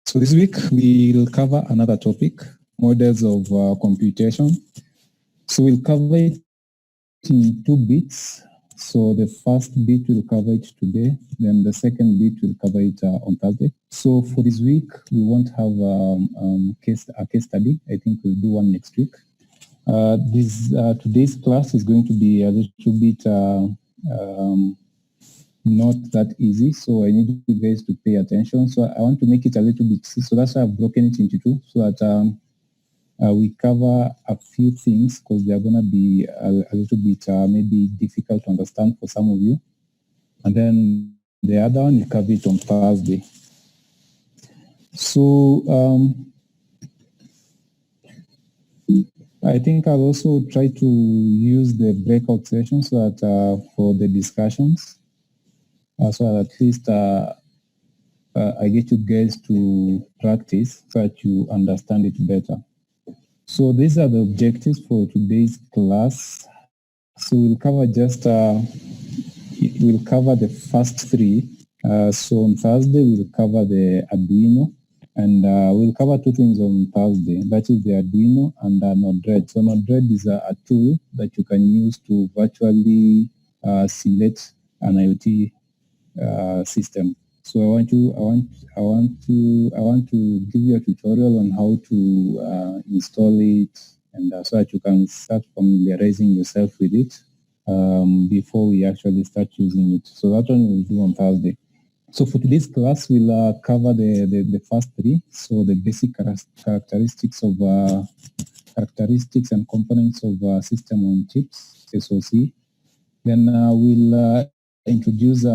So this week we'll cover another topic, models of computation. So we'll cover it in 2 bits. So the first bit we'll cover it today, then the second bit we'll cover it on Thursday. So for this week, we won't have a case study. I think we'll do one next week. Today's class is going to be a little bit not that easy, so I need you guys to pay attention. So I want to make it a little bit, so that's why I've broken it into 2, so that we cover a few things, because they're going to be a little bit maybe difficult to understand for some of you. And then the other one, we'll cover it on Thursday. So I think I'll also try to use the breakout session so that for the discussions, so that at least I get you guys to practice so that you understand it better. So these are the objectives for today's class. So we'll cover we'll cover the first 3. So on Thursday, we'll cover the Arduino, and we'll cover 2 things on Thursday. That is the Arduino and Node-RED. So Node-RED is a tool that you can use to virtually simulate an IoT system. So I want to give you a tutorial on how to install it, and so that you can start familiarizing yourself with it before we actually start using it. So that one we'll do on Thursday. So for today's class, we'll cover the first 3. So the basic characteristics and components of system on chips, SoC. Then we'll introduce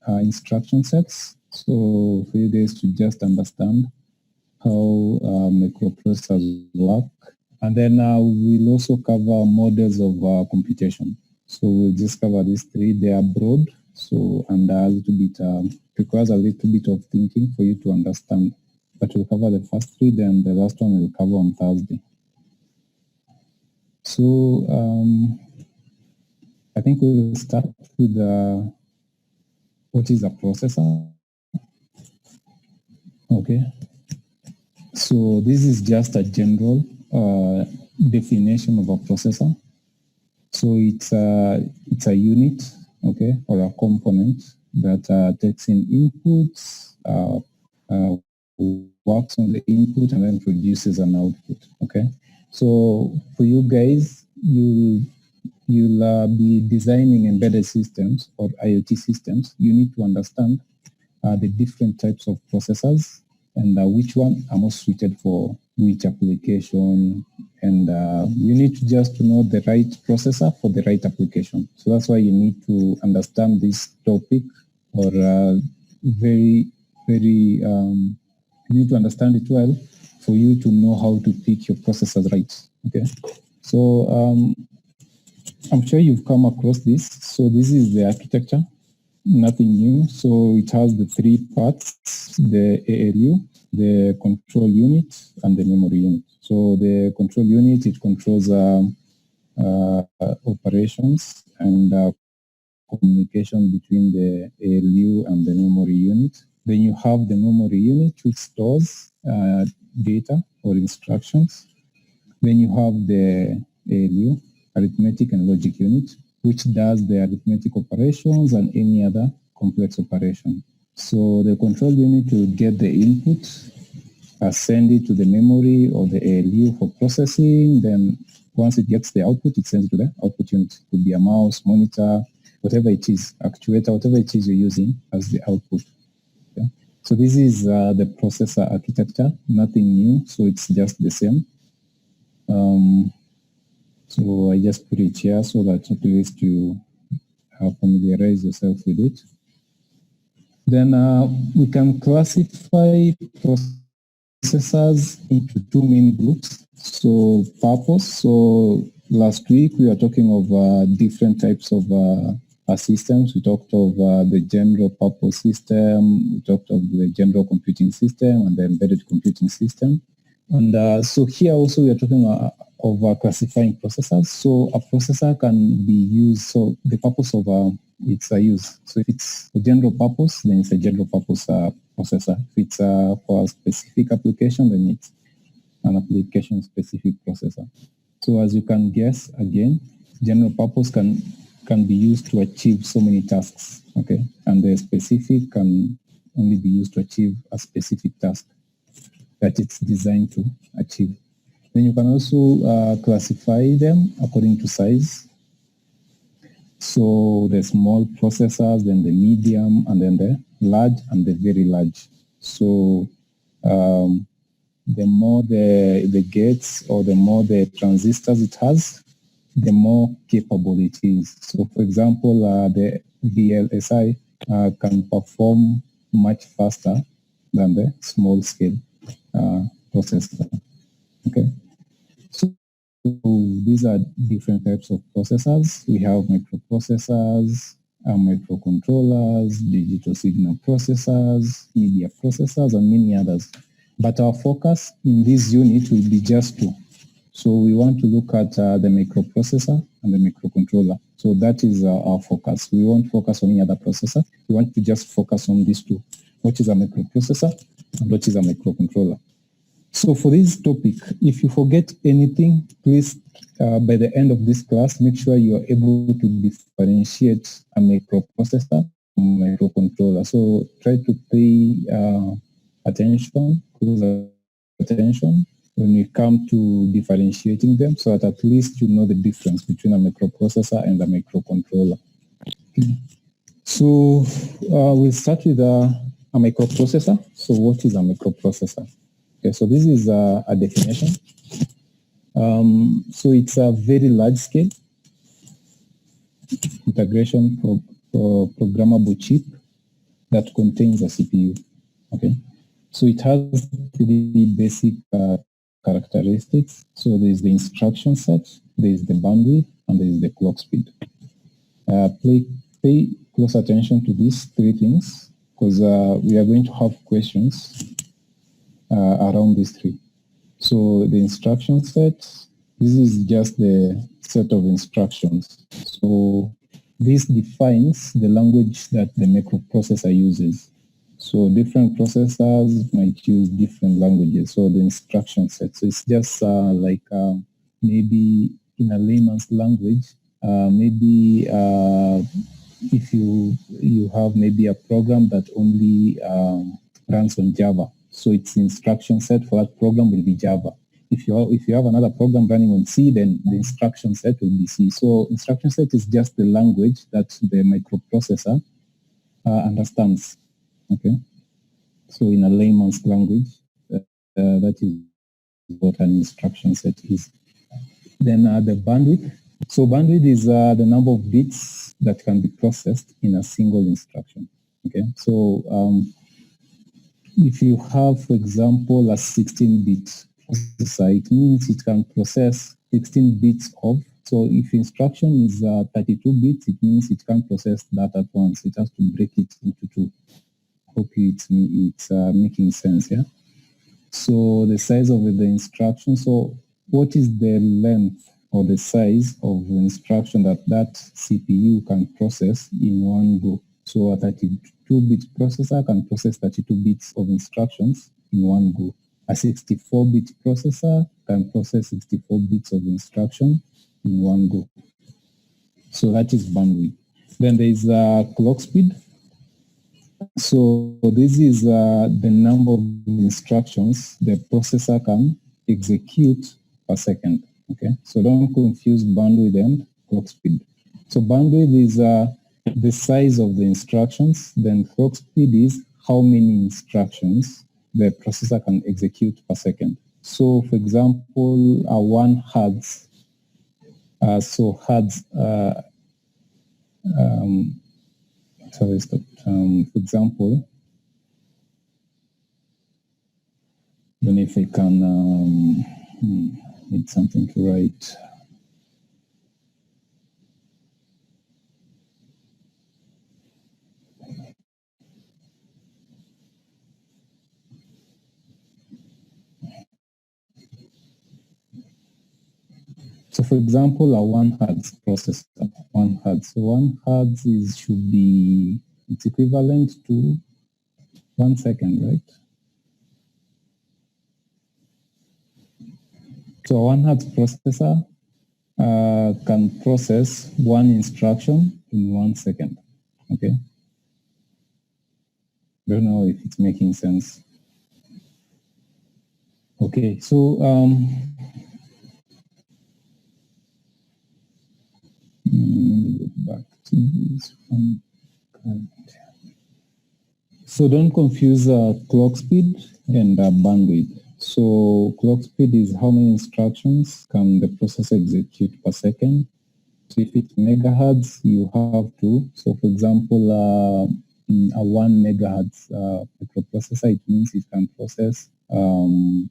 instruction sets, so for you guys to just understand how microprocessors work. And then we'll also cover models of computation. So we'll just cover these 3. They are broad, so and a little bit requires a little bit of thinking for you to understand. But we'll cover the first 3, then the last one we'll cover on Thursday. So I think we'll start with what is a processor. Okay, so this is just a general definition of a processor. So it's a unit, okay, or a component that takes in inputs, works on the input, and then produces an output. Okay, so for you guys, you'll be designing embedded systems or IoT systems. You need to understand the different types of processors and which one are most suited for which application. And you need to just know the right processor for the right application. So that's why you need to understand this topic, or you need to understand it well for you to know how to pick your processors right. Okay, so I'm sure you've come across this. So this is the architecture, nothing new. So it has the 3 parts, the ALU, the control unit, and the memory unit. So the control unit, it controls operations and communication between the ALU and the memory unit. Then you have the memory unit, which stores data or instructions. Then you have the ALU, arithmetic and logic unit, which does the arithmetic operations and any other complex operation. So the control unit will get the input, send it to the memory or the ALU for processing. Then once it gets the output, it sends it to the output unit. It could be a mouse, monitor, whatever it is, actuator, whatever it is you're using as the output. Okay? So this is the processor architecture, nothing new, so it's just the same. So I just put it here so that at least you familiarize yourself with it. Then we can classify processors into 2 main groups. So purpose. So last week we were talking of different types of systems. We talked of the general purpose system. We talked of the general computing system and the embedded computing system. And so here also we are talking of classifying processors. So a processor can be used, so the purpose of its use. So if it's a general purpose, then it's a general purpose processor. If it's for a specific application, then it's an application-specific processor. So as you can guess, again, general purpose can be used to achieve so many tasks, okay? And the specific can only be used to achieve a specific task that it's designed to achieve. Then you can also classify them according to size. So the small processors, then the medium, and then the large and the very large. So the more the gates or the more the transistors it has, the more capable it is. So for example, the VLSI can perform much faster than the small scale processor. Okay. So these are different types of processors. We have microprocessors, microcontrollers, digital signal processors, media processors, and many others. But our focus in this unit will be just two. So we want to look at the microprocessor and the microcontroller. So that is our focus. We won't focus on any other processor. We want to just focus on these two. What is a microprocessor and what is a microcontroller? So for this topic, if you forget anything, please, by the end of this class, make sure you are able to differentiate a microprocessor from a microcontroller. So try to pay attention, close attention when you come to differentiating them, so that at least you know the difference between a microprocessor and a microcontroller. Okay. So we'll start with a microprocessor. So what is a microprocessor? Okay, so this is a definition. So it's a very large scale integration programmable chip that contains a CPU. Okay, so it has three basic characteristics. So there's the instruction set, there's the bandwidth, and there's the clock speed. Pay close attention to these three things because we are going to have questions around these three. So the instruction set, this is just the set of instructions. So this defines the language that the microprocessor uses. So different processors might use different languages. So the instruction set, so it's just like maybe in a layman's language, maybe if you have maybe a program that only runs on Java, so its instruction set for that program will be Java. If you have another program running on C, then the instruction set will be C. So instruction set is just the language that the microprocessor understands. Okay, so in a layman's language, that is what an instruction set is. Then the bandwidth. So bandwidth is the number of bits that can be processed in a single instruction. Okay, so if you have, for example, a 16-bit processor, it means it can process 16 bits of. So if instruction is 32 bits, it means it can't process that at once. It has to break it into two. Hope it's making sense, yeah? So the size of the instruction, so what is the length or the size of the instruction that CPU can process in one go? So a 32-bit processor can process 32 bits of instructions in one go. A 64-bit processor can process 64 bits of instruction in one go. So that is bandwidth. Then there is clock speed. So this is the number of instructions the processor can execute per second. Okay, so don't confuse bandwidth and clock speed. So bandwidth is the size of the instructions, then clock speed is how many instructions the processor can execute per second. So for example, 1 hertz, so hertz, for example, I don't know if I can need something to write. So for example, a 1 hertz processor, 1 hertz. So 1 hertz should be, it's equivalent to 1 second, right? So a 1 hertz processor can process 1 instruction in 1 second, okay? Don't know if it's making sense. Okay, so back to this one. So don't confuse clock speed and bandwidth. So clock speed is how many instructions can the processor execute per second. So if it's megahertz, you have to. So for example, a 1 megahertz microprocessor, it means it can process 1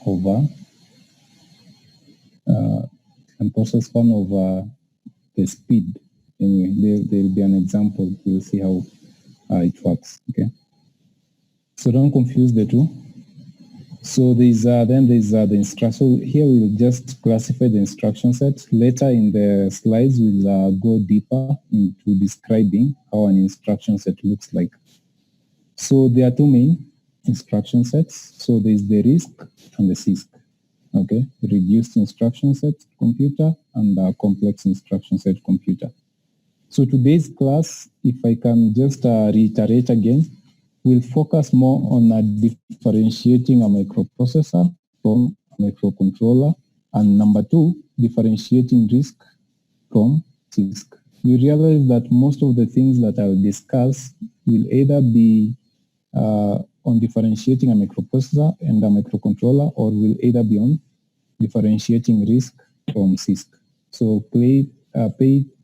over the speed. Anyway, there'll be an example. We'll see how it works. Okay. So don't confuse the two. So there's the instruction. Here we'll just classify the instruction set. Later in the slides, we'll go deeper into describing how an instruction set looks like. So there are two main instruction sets. So there's the RISC and the CISC. Okay, reduced instruction set computer and complex instruction set computer. So today's class, if I can just reiterate again, we'll focus more on differentiating a microprocessor from a microcontroller, and number two, differentiating RISC from CISC. You realize that most of the things that I'll discuss will either be on differentiating a microprocessor and a microcontroller, or will either be on differentiating RISC from CISC. So pay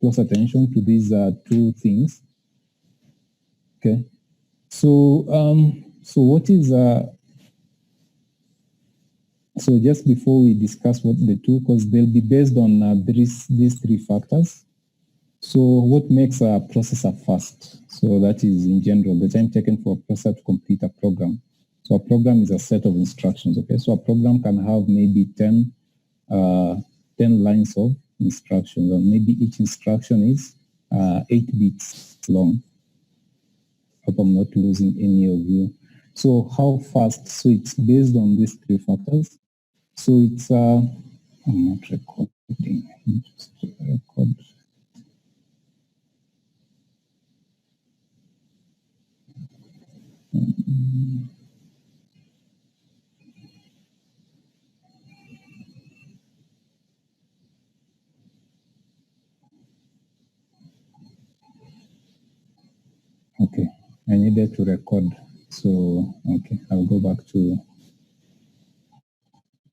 close attention to these two things. Okay. So what is so just before we discuss what the two, because they'll be based on these three factors. So what makes a processor fast? So that is in general the time taken for a processor to complete a program. So a program is a set of instructions. Okay, so a program can have maybe 10 lines of instructions, or maybe each instruction is 8 bits long. Hope I'm not losing any of you. So how fast? So it's based on these three factors. So it's I'm not recording. Just record. Okay, I needed to record. So, okay, I'll go back to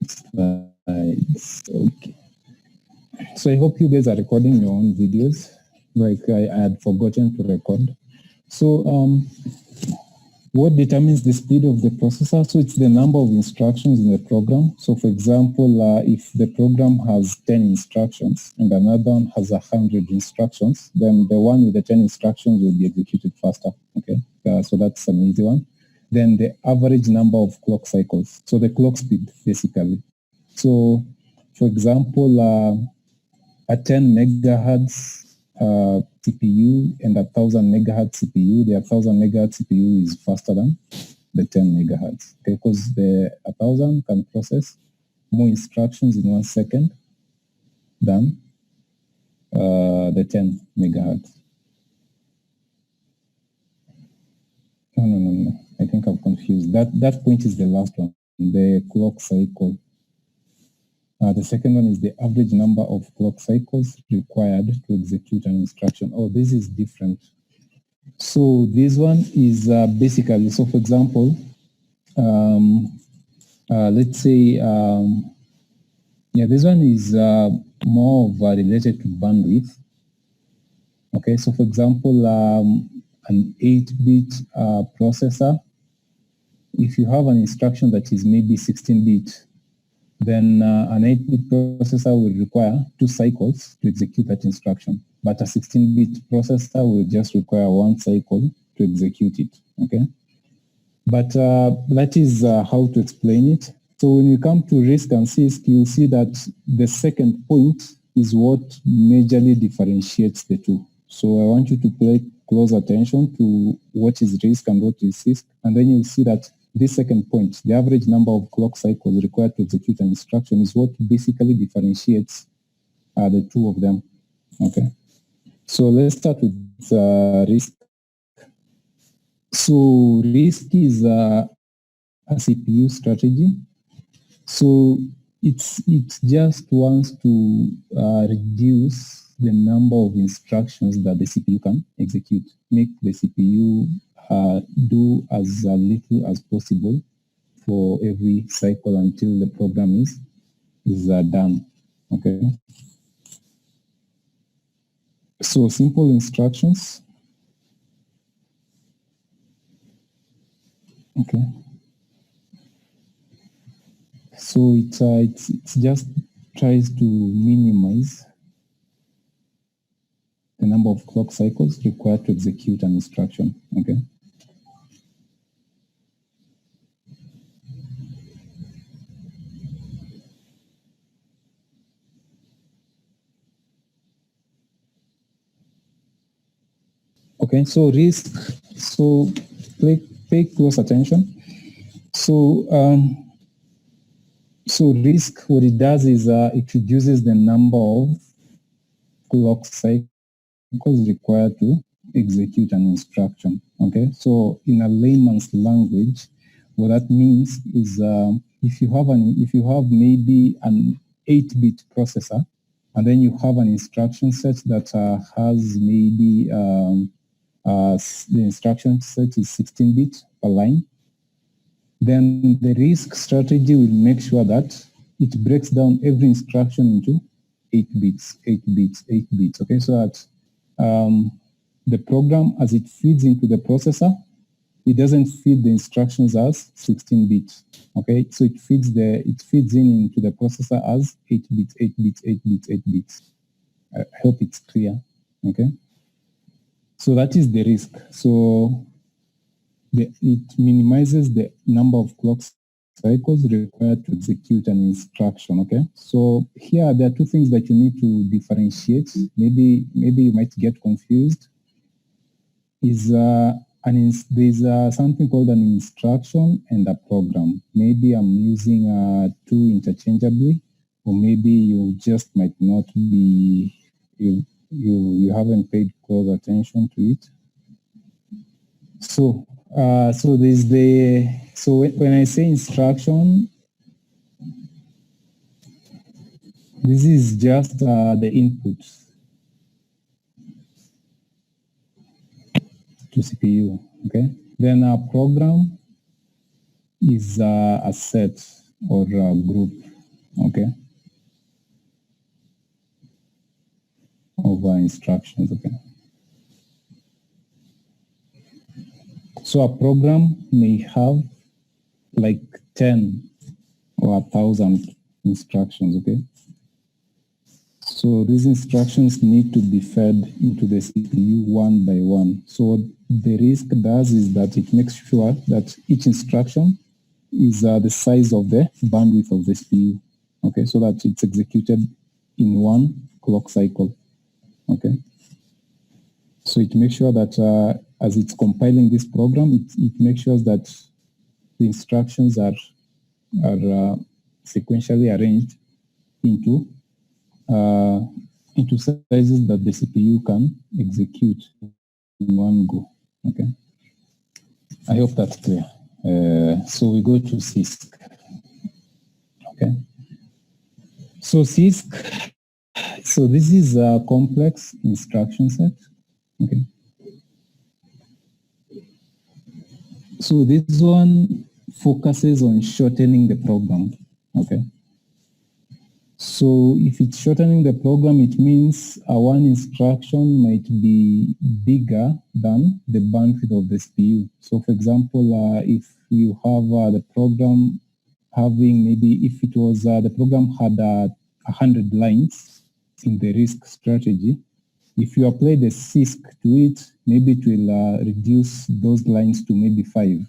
slides. Okay. So I hope you guys are recording your own videos. Like I had forgotten to record. So what determines the speed of the processor? So it's the number of instructions in the program. So for example, if the program has 10 instructions and another one has 100 instructions, then the one with the 10 instructions will be executed faster. Okay, so that's an easy one. Then the average number of clock cycles. So the clock speed, basically. So for example, a 10 megahertz CPU and 1,000 megahertz CPU, the 1,000 megahertz CPU is faster than the 10 megahertz, okay, because the 1,000 can process more instructions in 1 second than the 10 megahertz. No. I think I've confused. That point is the last one, the clock cycle. The second one is the average number of clock cycles required to execute an instruction. Oh, this is different. So this one is basically, so for example, let's say, this one is more of related to bandwidth. Okay, so for example, an 8-bit processor, if you have an instruction that is maybe 16-bit, then an 8-bit processor will require 2 cycles to execute that instruction. But a 16-bit processor will just require 1 cycle to execute it, okay? But that is how to explain it. So when you come to risk and CISC, you'll see that the second point is what majorly differentiates the two. So I want you to pay close attention to what is risk and what is CISC, and then you'll see that this second point, the average number of clock cycles required to execute an instruction, is what basically differentiates the two of them. Okay. So let's start with risk. So risk is a CPU strategy. So it just wants to reduce the number of instructions that the CPU can execute, make the CPU do as little as possible for every cycle until the program is done. Okay. So simple instructions. Okay. So it just tries to minimize the number of clock cycles required to execute an instruction. Okay. Okay, so risk. So pay close attention. So so risk, what it does is it reduces the number of clock cycles required to execute an instruction. Okay, so in a layman's language, what that means is if you have maybe an 8-bit processor, and then you have an instruction set that has maybe the instruction set is 16-bit per line, then the risk strategy will make sure that it breaks down every instruction into 8 bits, 8 bits, 8 bits. Okay, so that the program, as it feeds into the processor, it doesn't feed the instructions as 16 bits. Okay, so it feeds in into the processor as 8 bits, 8 bits, 8 bits, 8 bits. I hope it's clear. Okay, so that is the risk. So it minimizes the number of clock cycles required to execute an instruction. Okay, so here there are two things that you need to differentiate. Maybe you might get confused. There's something called an instruction and a program. Maybe I'm using two interchangeably, or maybe you just might not be you haven't paid close attention to it. So there's when I say instruction, this is just the input to CPU. Okay, then a program is a set or a group. Okay, of instructions. Okay. So a program may have like 10 or 1,000 instructions, okay? So these instructions need to be fed into the CPU one by one. So the risk does is that it makes sure that each instruction is the size of the bandwidth of the CPU, okay? So that it's executed in one clock cycle, okay? So it makes sure that as it's compiling this program, it makes sure that the instructions are sequentially arranged into sizes that the CPU can execute in one go. Okay, I hope that's clear. So we go to CISC. Okay, so CISC. So this is a complex instruction set. Okay. So this one focuses on shortening the program. Okay. So if it's shortening the program, it means one instruction might be bigger than the bandwidth of the CPU. So for example, if you have the program having maybe if it was the program had 100 lines in the risk strategy, if you apply the CISC to it, maybe it will reduce those lines to maybe 5.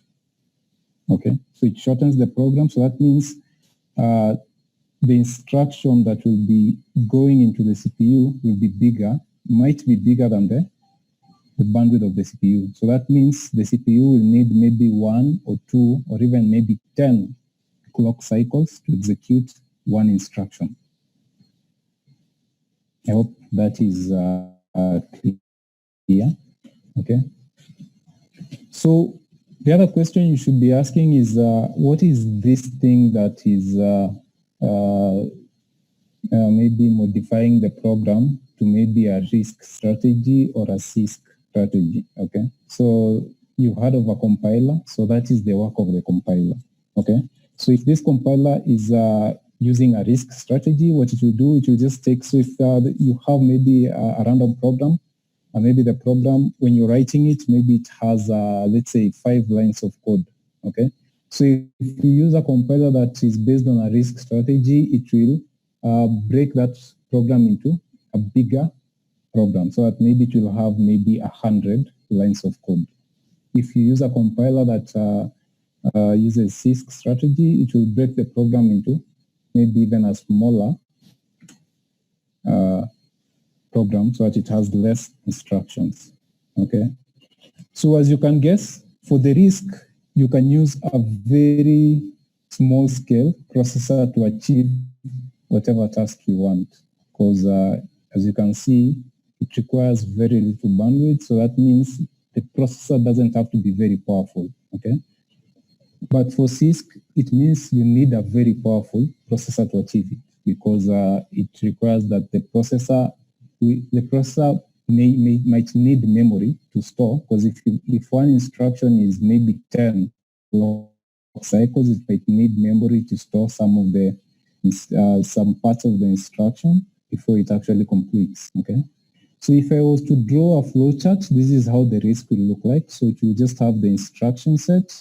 Okay, so it shortens the program. So that means the instruction that will be going into the CPU will be bigger, might be bigger than the bandwidth of the CPU. So that means the CPU will need maybe 1 or 2 or even maybe 10 clock cycles to execute one instruction. I hope that is clear. Okay. So the other question you should be asking is, what is this thing that is maybe modifying the program to maybe a RISC strategy or a CISC strategy? Okay. So you've heard of a compiler. So that is the work of the compiler. Okay. So if this compiler is using a RISC strategy, what it will do, it will just take, so if you have maybe a random program, and maybe the program, when you're writing it, maybe it has, let's say, 5 lines of code, okay? So if you use a compiler that is based on a RISC strategy, it will break that program into a bigger program, so that maybe it will have maybe 100 lines of code. If you use a compiler that uses CISC strategy, it will break the program into maybe even a smaller program so that it has less instructions, okay? So as you can guess, for the RISC, you can use a very small scale processor to achieve whatever task you want, because as you can see, it requires very little bandwidth, so that means the processor doesn't have to be very powerful, okay? But for CISC, it means you need a very powerful processor to achieve it, because it requires that the processor might need memory to store, because if one instruction is maybe 10 clock cycles, it might need memory to store some of the some parts of the instruction before it actually completes. Okay. So if I was to draw a flowchart, this is how the RISC will look like. So it will just have the instruction set,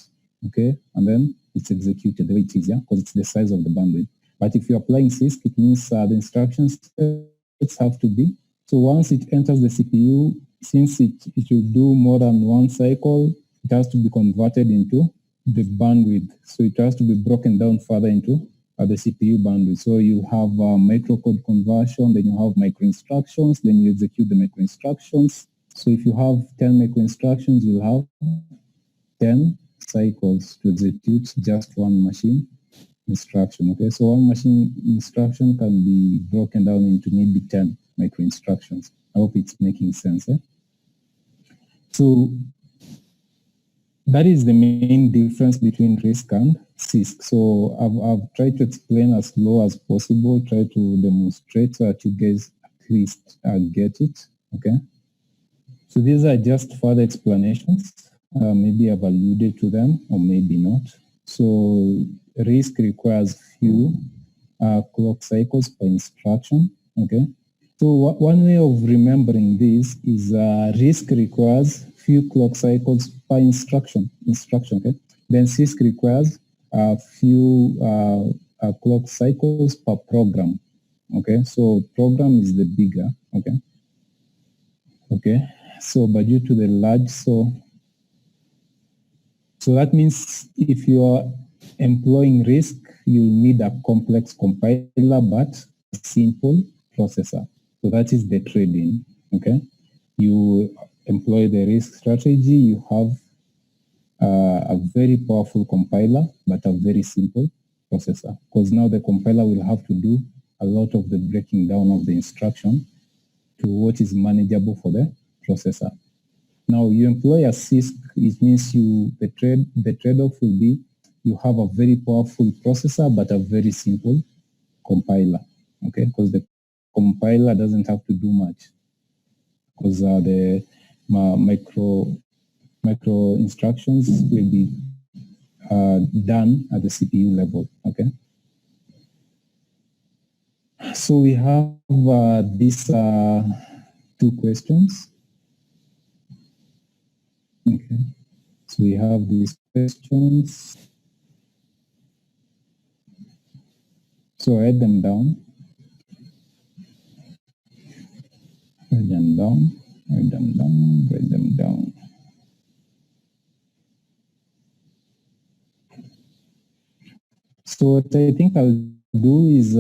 okay, and then it's executed the way it is, yeah, because it's the size of the bandwidth. But if you're applying CISC, it means the instruction sets have to be. So once it enters the CPU, since it will do more than one cycle, it has to be converted into the bandwidth. So it has to be broken down further into the CPU bandwidth. So you have microcode conversion, then you have micro instructions, then you execute the micro instructions. So if you have 10 micro instructions, you'll have 10 cycles to execute just one machine instruction. Okay, so one machine instruction can be broken down into maybe 10 micro instructions. I hope it's making sense. Eh? So that is the main difference between RISC and CISC. So I've tried to explain as low as possible, try to demonstrate so that you guys at least get it. Okay. So these are just further explanations. Maybe I've alluded to them or maybe not. So RISC requires few clock cycles per instruction. Okay. So one way of remembering this is RISC requires few clock cycles per instruction. Okay. Then CISC requires a few clock cycles per program. Okay. So program is the bigger. Okay. Okay. So, but due to the large, so that means if you are employing RISC, you need a complex compiler but a simple processor. So that is the trade-in, okay? You employ the RISC strategy, you have a very powerful compiler, but a very simple processor. Because now the compiler will have to do a lot of the breaking down of the instruction to what is manageable for the processor. Now you employ a CISC, it means the trade-off will be you have a very powerful processor, but a very simple compiler, okay? Because the compiler doesn't have to do much because the micro instructions will be done at the CPU level, okay? So we have these 2 questions. Okay, so we have these questions. So write them down. Write them down, write them down, write them down. So what I think I'll do is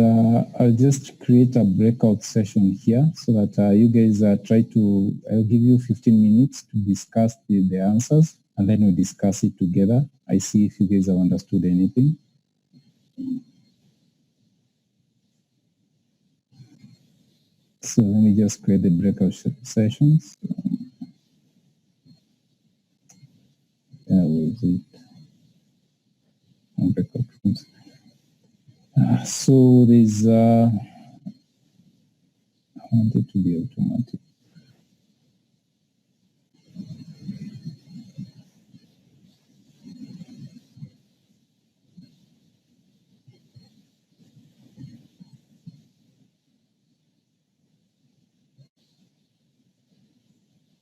I'll just create a breakout session here so that you guys try to, I'll give you 15 minutes to discuss the answers, and then we'll discuss it together. I see if you guys have understood anything. So let me just create the breakout sessions. Where is it? Breakout rooms. So there's, I want it to be automatic.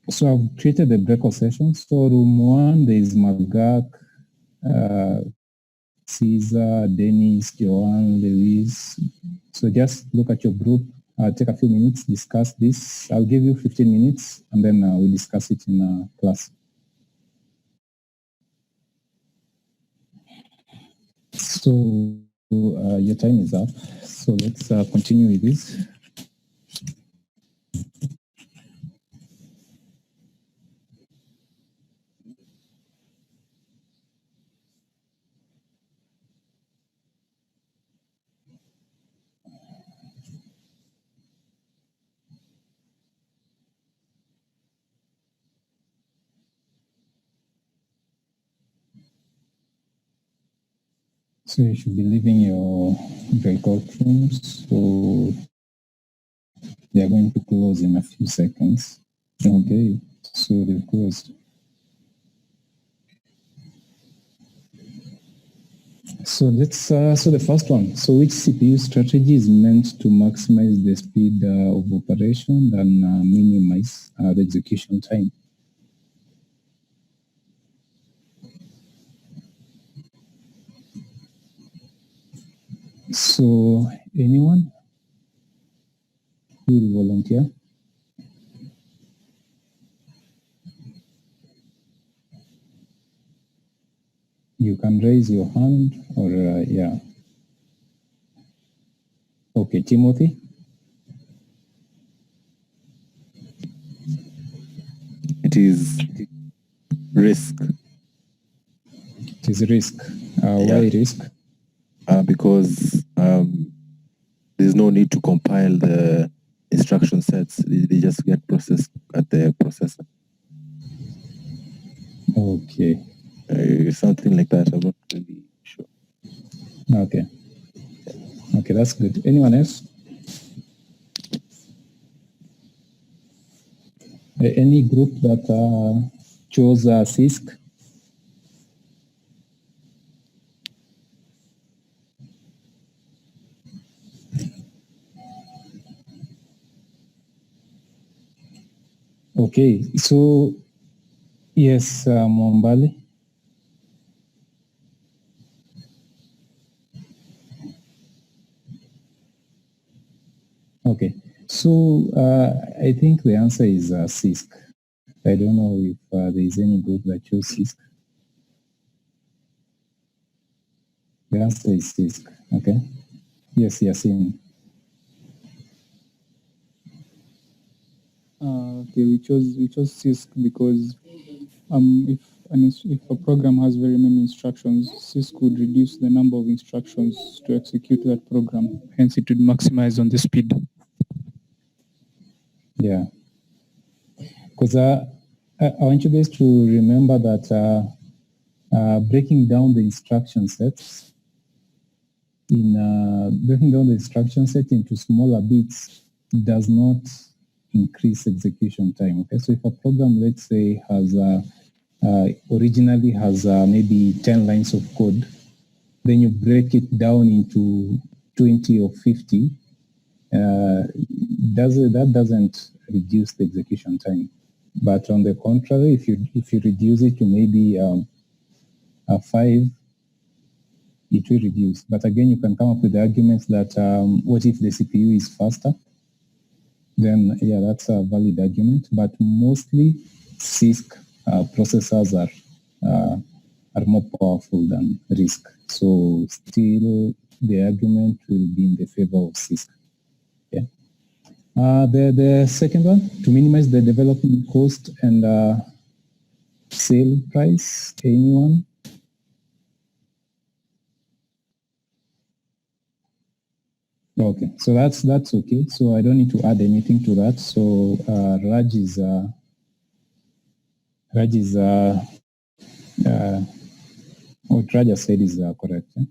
So I've created the breakout session. So room 1, there is Magak, Caesar, Dennis, Joanne, Lewis. So just look at your group, take a few minutes, discuss this. I'll give you 15 minutes, and then we'll discuss it in class. So your time is up. So let's continue with this. So you should be leaving your breakout rooms. So they are going to close in a few seconds. Okay, so they've closed. So let's, so the first one, so which CPU strategy is meant to maximize the speed of operation and minimize the execution time? So anyone who will volunteer? You can raise your hand or yeah. Okay, Timothy? It is risk. It is risk. Why risk? Because there's no need to compile the instruction sets. They just get processed at the processor. Okay. Something like that. I'm not really sure. Okay. Okay, that's good. Anyone else? Any group that chose CISC? Okay, so yes, Mwambali. Okay, so I think the answer is CISC. I don't know if there is any group that chose CISC. The answer is CISC. Okay. Yes, Yasin. Okay, we chose CISC because if a program has very many instructions, CISC would reduce the number of instructions to execute that program. Hence, it would maximize on the speed. Yeah, because I want you guys to remember that breaking down the instruction sets into smaller bits does not increase execution time. Okay, so if a program, let's say, has originally has maybe 10 lines of code, then you break it down into 20 or 50, that doesn't reduce the execution time. But on the contrary, if you reduce it to maybe 5, it will reduce. But again, you can come up with arguments that what if the CPU is faster? Then yeah, that's a valid argument. But mostly CISC processors are more powerful than RISC. So still the argument will be in the favor of CISC. Okay. The second one, to minimize the development cost and sale price. Anyone? Okay, so that's okay. So I don't need to add anything to that. So Raj is what Raj has said is correct. Yeah?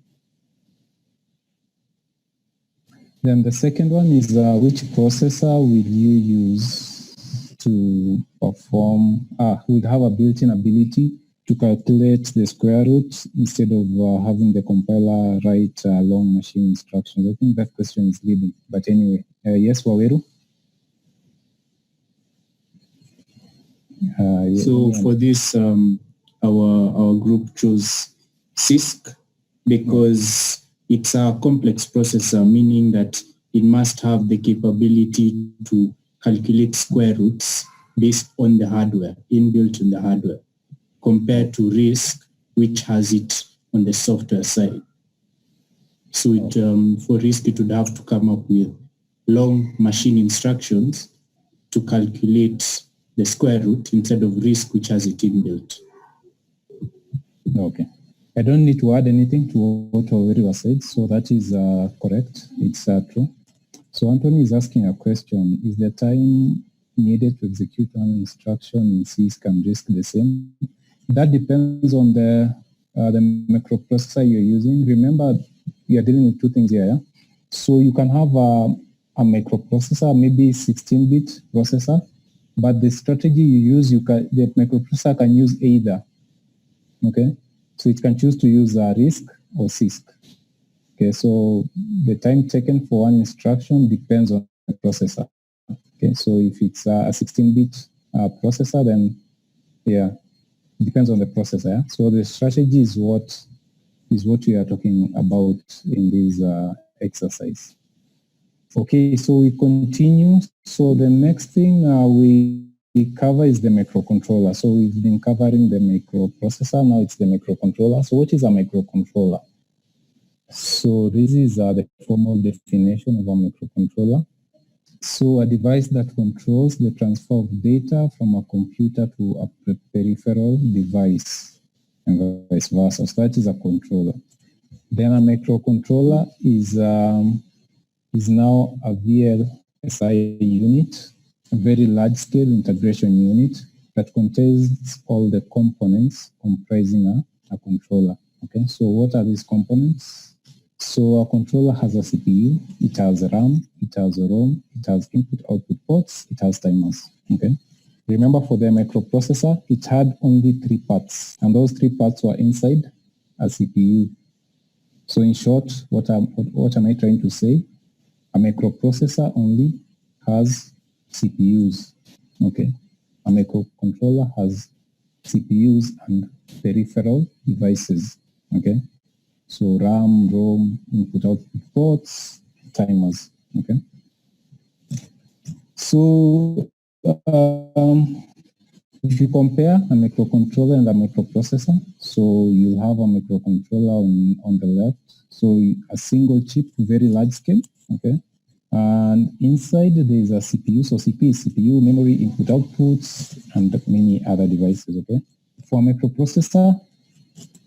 Then the second one is which processor will you use to perform, will have a built-in ability to calculate the square root instead of having the compiler write long machine instructions. I think that question is leading, but anyway, yes, Waweru? So for this, our group chose CISC because it's a complex processor, meaning that it must have the capability to calculate square roots based on the hardware, inbuilt in the hardware, compared to RISC, which has it on the software side. So it, for RISC, it would have to come up with long machine instructions to calculate the square root instead of RISC, which has it inbuilt. Okay. I don't need to add anything to what already was said, so that is correct. It's true. So Anthony is asking a question. Is the time needed to execute one instruction in CISC and RISC the same? That depends on the microprocessor you're using. Remember, we are dealing with two things here. Yeah? So you can have a microprocessor, maybe 16-bit processor, but the strategy you use, the microprocessor can use either. Okay, so it can choose to use RISC or CISC. Okay, so the time taken for one instruction depends on the processor. Okay, so if it's a 16-bit processor, then yeah, it depends on the processor. Yeah? So the strategy is what we are talking about in this exercise. Okay, so we continue. So the next thing we cover is the microcontroller. So we've been covering the microprocessor, now it's the microcontroller. So what is a microcontroller? So this is the formal definition of a microcontroller. So a device that controls the transfer of data from a computer to a peripheral device and vice versa. So that is a controller. Then a microcontroller is now a VLSI unit, a very large-scale integration unit that contains all the components comprising a controller. Okay, so what are these components? So a controller has a CPU, it has RAM, it has ROM, it has input-output ports, it has timers. Okay. Remember, for the microprocessor, it had only 3 parts, and those 3 parts were inside a CPU. So in short, what am I trying to say? A microprocessor only has CPUs, okay? A microcontroller has CPUs and peripheral devices, okay? So RAM, ROM, input-output ports, timers, okay? So if you compare a microcontroller and a microprocessor, so you'll have a microcontroller on the left, so a single chip, very large scale, okay? And inside there is a CPU, so CPU is CPU, memory, input outputs, and many other devices, okay? For a microprocessor,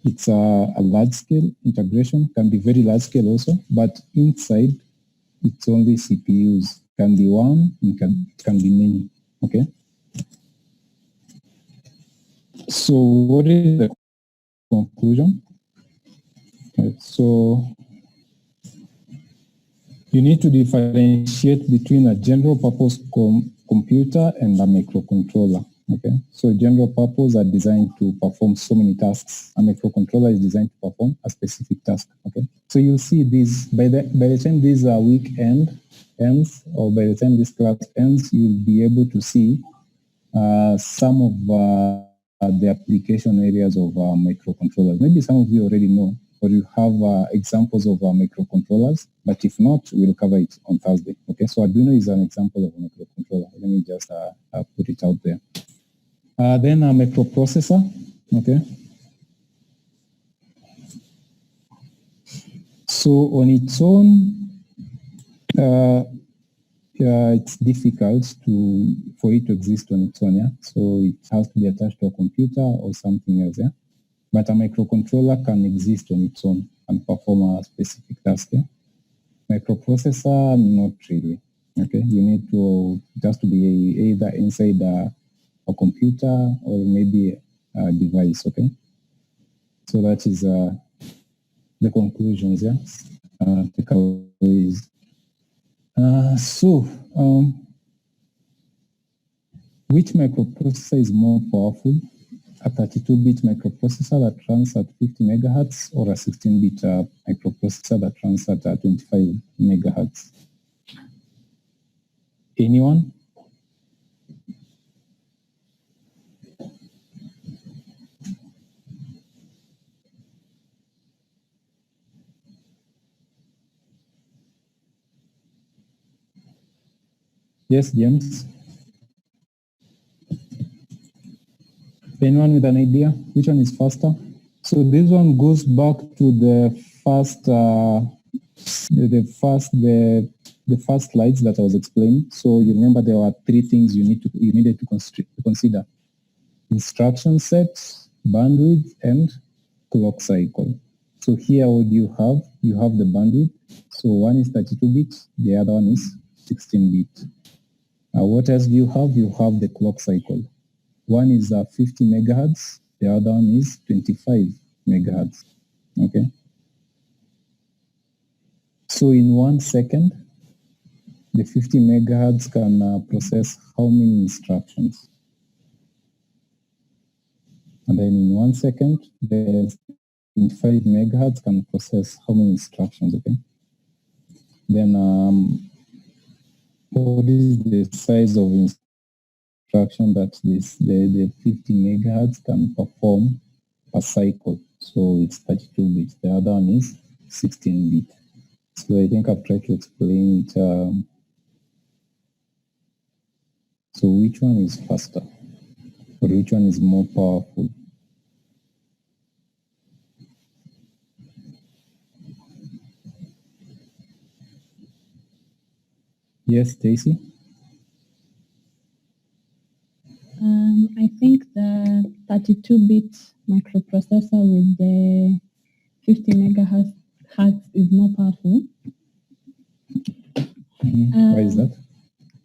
it's a large scale integration, can be very large scale also, but inside it's only CPUs, can be one, it can be many, okay? So what is the conclusion? Okay, so you need to differentiate between a general purpose computer and a microcontroller. Okay, so general purpose are designed to perform so many tasks. A microcontroller is designed to perform a specific task. Okay, so you'll see these by the time this week ends, or by the time this class ends, you'll be able to see some of the application areas of microcontrollers. Maybe some of you already know, or you have examples of microcontrollers, but if not, we'll cover it on Thursday. Okay, so Arduino is an example of a microcontroller. Let me just put it out there. Then a microprocessor, okay? So on its own, it's difficult for it to exist on its own. Yeah? So it has to be attached to a computer or something else. Yeah? But a microcontroller can exist on its own and perform a specific task. Yeah? Microprocessor, not really. Okay, it has to be either inside a computer or maybe a device. Okay, so that is the conclusions. Yeah, takeaways. Which microprocessor is more powerful? A 32-bit microprocessor that runs at 50 megahertz or a 16-bit microprocessor that runs at 25 megahertz? Anyone? Yes, James? Anyone with an idea? Which one is faster? So this one goes back to the first slides that I was explaining. So you remember there were three things you needed to consider: instruction set, bandwidth, and clock cycle. So here what do you have? You have the bandwidth. So one is 32-bit, the other one is 16-bit. What else do you have? You have the clock cycle. One is 50 megahertz, the other one is 25 megahertz. Okay. So in 1 second, the 50 megahertz can process how many instructions? And then in 1 second, the 25 megahertz can process how many instructions? Okay. Then what is the size of instruction that the 50 megahertz can perform per cycle? So it's 32 bits. The other one is 16 bit. So I think I've tried to explain it. So which one is faster, or which one is more powerful? Yes, Stacy? I think the 32-bit microprocessor with the 50 megahertz is more powerful. Why is that?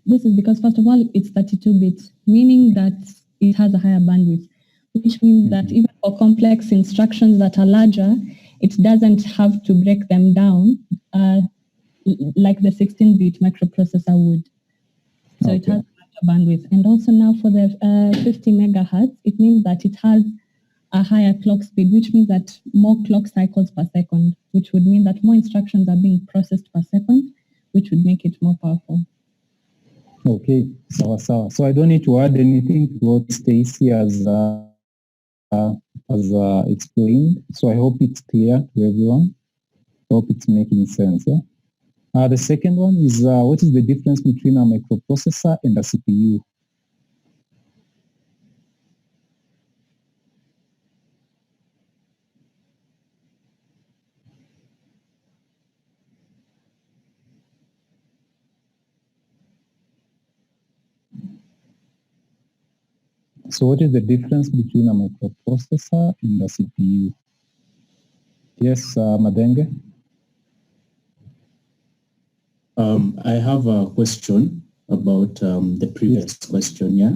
This is because, first of all, it's 32-bit, meaning that it has a higher bandwidth, which means that even for complex instructions that are larger, it doesn't have to break them down like the 16-bit microprocessor would. So it has bandwidth. And also now for the 50 megahertz, it means that it has a higher clock speed, which means that more clock cycles per second, which would mean that more instructions are being processed per second, which would make it more powerful. Okay, so I don't need to add anything to what Stacy has explained. So I hope it's clear to everyone. I hope it's making sense. Yeah. The second one is what is the difference between a microprocessor and a CPU? So what is the difference between a microprocessor and a CPU? Yes, Madenge? I have a question about the previous question, yeah?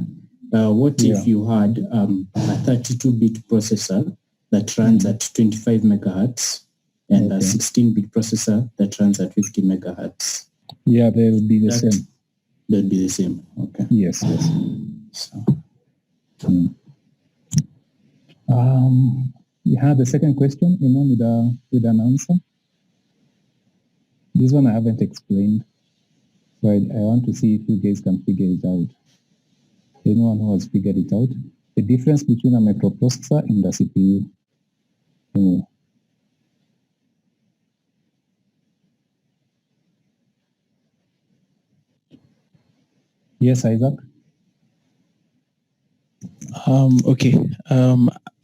What if you had a 32-bit processor that runs at 25 megahertz and a 16-bit processor that runs at 50 megahertz? Yeah, they will be the same. They'll be the same, okay. Yes. So, you had the second question, with an answer? This one I haven't explained, so I want to see if you guys can figure it out. Anyone who has figured it out? The difference between a microprocessor and a CPU. Yes, Isaac? Okay.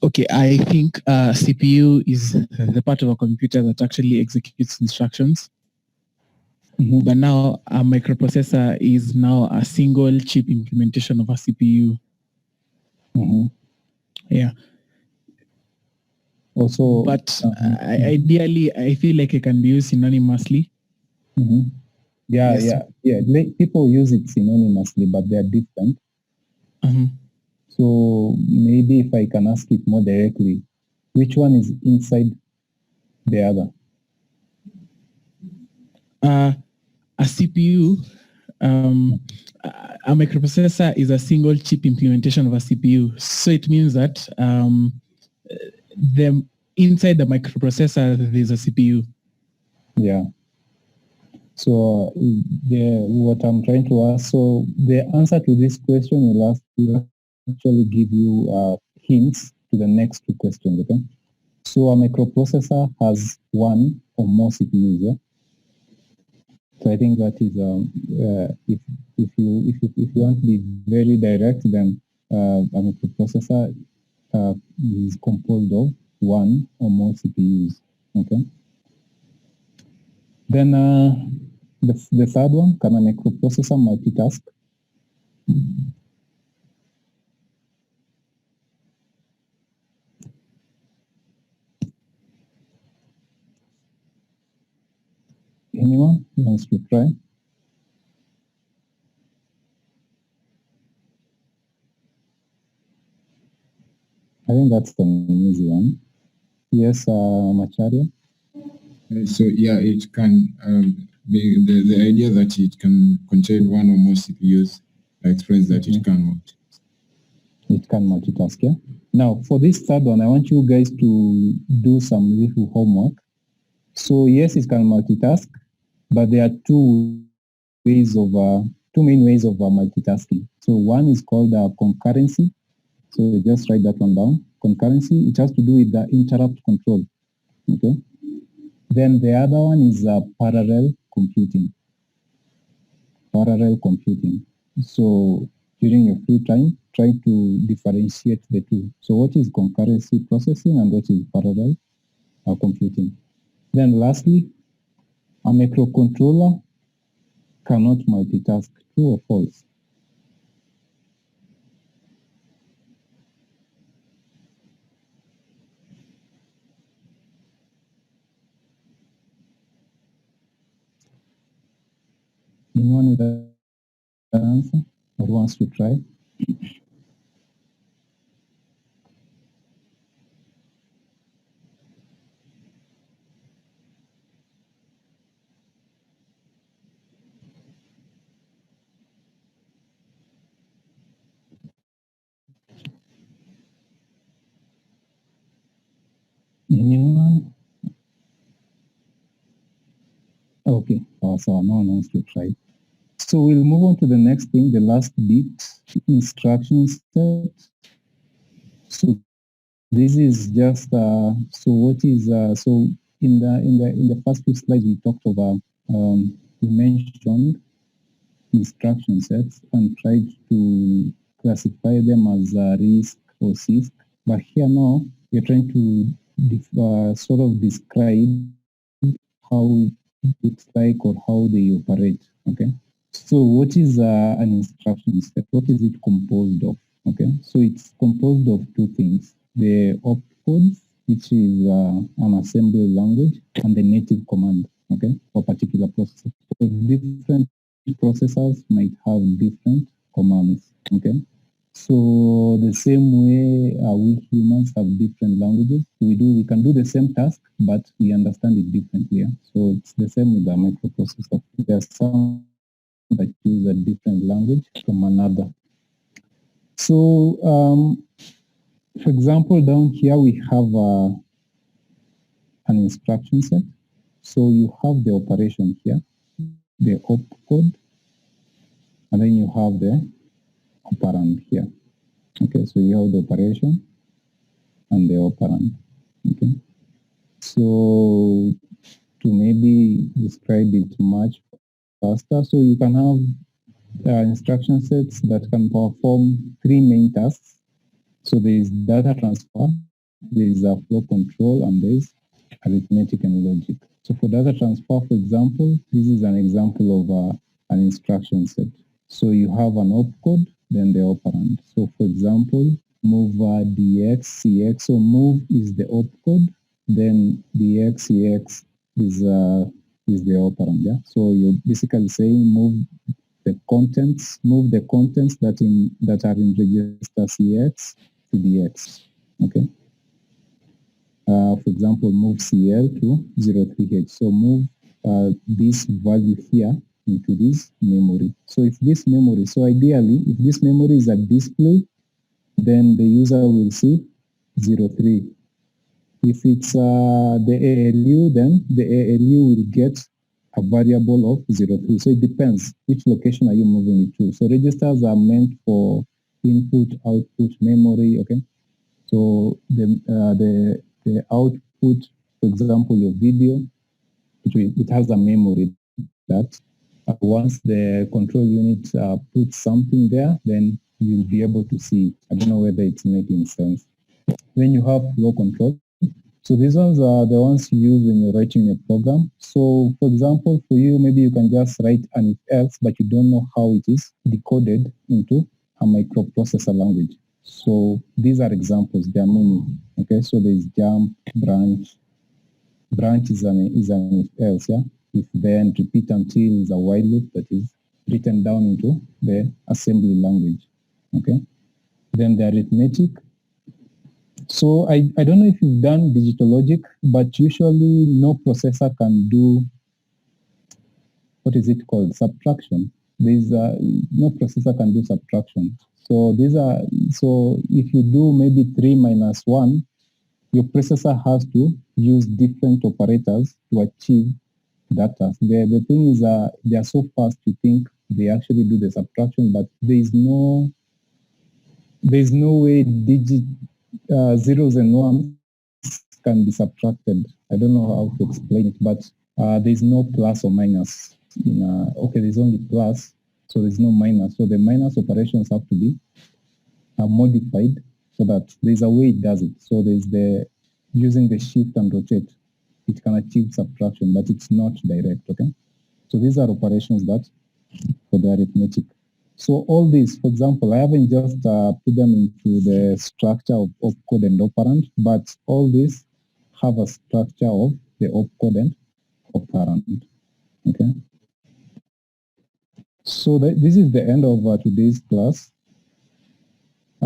Okay, I think CPU is the part of a computer that actually executes instructions. Mhm. But now a microprocessor is now a single chip implementation of a CPU. Mhm. Yeah. Also, But ideally, I feel like it can be used synonymously. mhm. Yeah, Yes. yeah. People use it synonymously, but they are different. Mhm. So maybe if I can ask it more directly, which one is inside the other? A CPU, a microprocessor is a single chip implementation of a CPU. So it means that the inside the microprocessor there's a CPU. Yeah. So what I'm trying to ask, so the answer to this question will actually give you hints to the next two questions, okay? So a microprocessor has one or more CPUs, yeah? So I think that is if you want to be very direct, then a microprocessor is composed of one or more CPUs. Okay. Then the third one, can a microprocessor multitask? Anyone wants to try? I think that's an easy one. Yes, Macharia? So yeah, it can the idea that it can contain one or more CPUs explains that it can. It can multitask, yeah? Now, for this third one, I want you guys to do some little homework. So yes, it can multitask, but there are two main ways of multitasking. So one is called concurrency. So just write that one down. Concurrency, it has to do with the interrupt control. Okay. Then the other one is parallel computing. Parallel computing. So during your free time, try to differentiate the two. So what is concurrency processing and what is parallel computing? Then lastly, a microcontroller cannot multitask. True or false? Anyone with an answer or wants to try? Anyone? Okay, so no one wants to try. So we'll move on to the next thing, the last bit, instruction set. So this is just so what is so in the first few slides we talked about we mentioned instruction sets and tried to classify them as RISC or CISC. But here now we're trying to sort of describe how it looks like or how they operate. Okay. So what is an instruction set? What is it composed of? Okay, so it's composed of two things: the opcodes, which is an assembly language, and the native command. Okay, for particular processor. So different processors might have different commands. Okay, so the same way we humans have different languages, we can do the same task, but we understand it differently. Yeah? So it's the same with the microprocessor. There are some that use a different language from another. So, for example, down here we have an instruction set. So you have the operation here, the opcode, and then you have the operand here. Okay, so you have the operation and the operand. Okay, so to maybe describe it much faster, so you can have instruction sets that can perform three main tasks. So there is data transfer, there is a flow control, and there is arithmetic and logic. So for data transfer, for example, this is an example of an instruction set. So you have an opcode, then the operand. So for example, move dx, cx. So move is the opcode, then dx, cx is the operand. Yeah. So you're basically saying move the contents that are in register cx to dx. Okay. For example, move CL to 03H. So move this value here into this memory. So if this memory, so ideally, if this memory is a display, then the user will see 03. If it's the ALU, then the ALU will get a variable of 03. So it depends which location are you moving it to. So registers are meant for input, output, memory. Okay. So the output, for example, your video, it has a memory that once the control unit puts something there, then you'll be able to see it. I don't know whether it's making sense. Then you have flow control. So these ones are the ones you use when you're writing a program. So for example, for you, maybe you can just write an if else, but you don't know how it is decoded into a microprocessor language. So these are examples. There are many. Okay, so there's jump, branch. Branch is an if else, yeah. If then, repeat until is a while loop that is written down into the assembly language. Okay. Then the arithmetic. So I don't know if you've done digital logic, but usually no processor can do, what is it called? Subtraction. There's no processor can do subtraction. So if you do maybe 3 minus 1, your processor has to use different operators to achieve that task. The thing is they are so fast to think they actually do the subtraction, but there's no way zeros and ones can be subtracted. I don't know how to explain it, but there's no plus or minus. Okay, there's only plus, so there's no minus. So the minus operations have to be modified so that there's a way it does it. So there's using the shift and rotate, it can achieve subtraction, but it's not direct. Okay, so these are operations that for the arithmetic. So all these, for example, I haven't just put them into the structure of opcode and operand, but all these have a structure of the opcode and operand. Okay. So this is the end of today's class.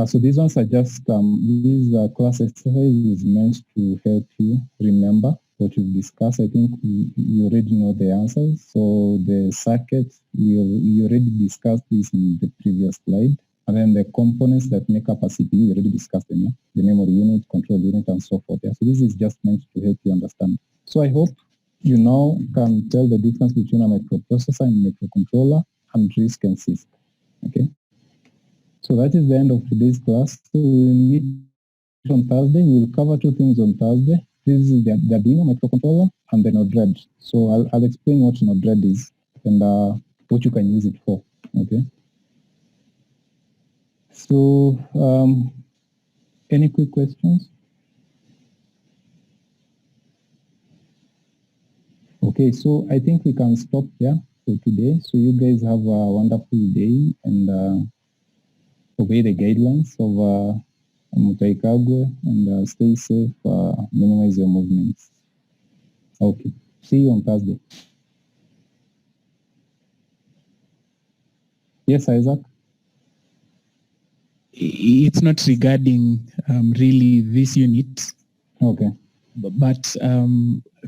So these ones are just, these class exercise is meant to help you remember what we've discussed. I think you already know the answers. So the circuit, you already discussed this in the previous slide. And then the components that make up a CPU, you already discussed them, yeah? The memory unit, control unit, and so forth. Yeah? So this is just meant to help you understand. So I hope you now can tell the difference between a microprocessor and microcontroller and RISC and CISC. Okay. So that is the end of today's class. So we'll meet on Thursday. We'll cover two things on Thursday. This is the Arduino microcontroller and the Node-RED. So I'll explain what Node-RED is and what you can use it for. Okay. So any quick questions? Okay, so I think we can stop there for today. So you guys have a wonderful day and obey the guidelines of Mutai Kagwe and stay safe, minimize your movements. Okay, see you on Thursday. Yes, Isaac? It's not regarding really this unit. Okay. But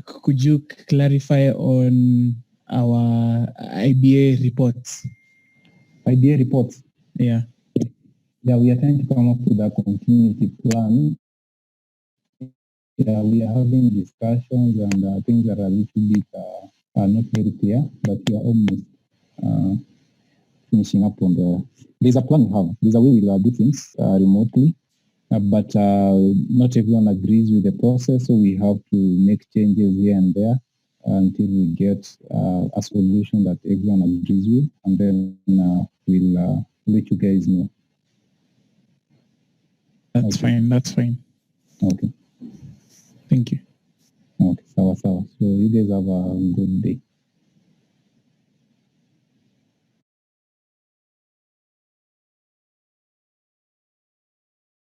could you clarify on our IBA reports? IBA reports? Yeah. Yeah, we are trying to come up with a continuity plan. Yeah, we are having discussions and things are a little bit not very clear, but we are almost finishing up on there's a plan we have. There's a way we'll do things remotely, but not everyone agrees with the process, so we have to make changes here and there until we get a solution that everyone agrees with, and then we'll let you guys know. That's fine. That's fine. Okay. Thank you. Okay. Sawa. So you guys have a good day.